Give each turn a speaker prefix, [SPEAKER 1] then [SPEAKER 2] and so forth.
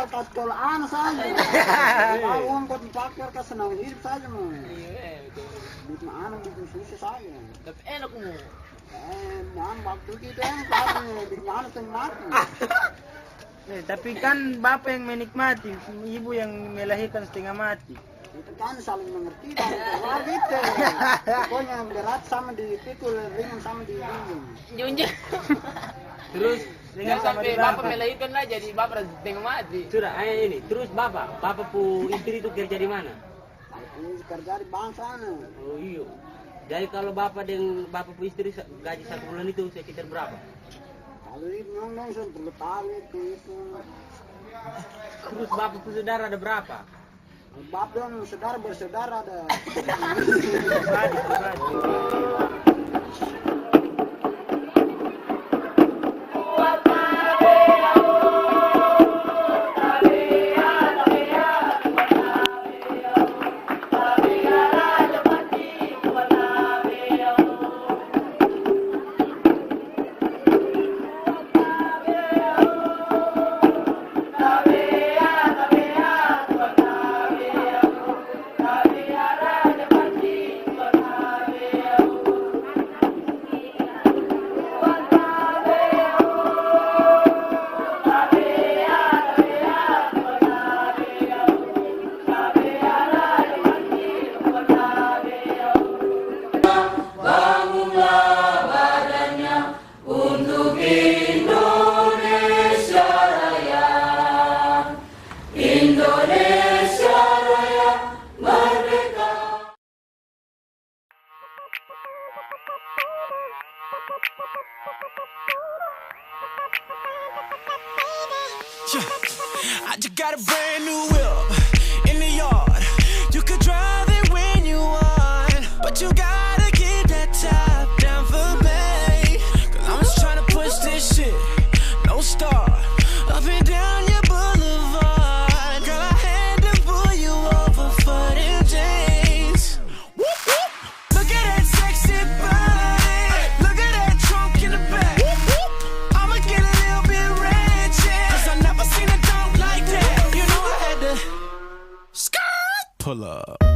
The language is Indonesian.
[SPEAKER 1] asal ke sekolah anak saja. Kalau uang buat dipakai ke senang hidup saja mau. Bikin anak bikin susah saja.
[SPEAKER 2] Tapi enak mu.
[SPEAKER 1] Waktu kita yang kalau bikin anak yang mati.
[SPEAKER 3] Tapi kan bapak yang menikmati, ibu yang melahirkan setengah mati.
[SPEAKER 1] Itu kan saling mengerti dan keluar gitu. Pokoknya yang berat sama dipikul, ringan sama dijunjung.
[SPEAKER 2] Junjung.
[SPEAKER 3] Terus dengan sama
[SPEAKER 2] sampai
[SPEAKER 3] dibapak.
[SPEAKER 2] bapak melahirkan lah jadi bapak tengah mati.
[SPEAKER 4] Sudah, ini. Terus bapak pu istri itu kerja di mana?
[SPEAKER 1] Ini kerja di bank sana.
[SPEAKER 4] Oh iya. Jadi kalau bapak pu istri gaji 1 bulan itu sekitar berapa?
[SPEAKER 1] Kalau itu ngomong saya perlu tahu itu.
[SPEAKER 4] Terus bapak pu saudara ada berapa?
[SPEAKER 1] Bapak dan saudara bersaudara ada.
[SPEAKER 5] I just got a brand new whip in the yard. You could drive it when you want, but you gotta keep that top down for me. Cause I'm just trying to push this shit, no stop, up and down your boulevard. Girl, I had to pull you over for them jeans. Whoop, whoop. Look at that sexy body, look at that trunk in the back. Whoop, whoop. I'ma get a little bit ratchet, cause I never seen a dog like that. You know I had to skirt, pull up.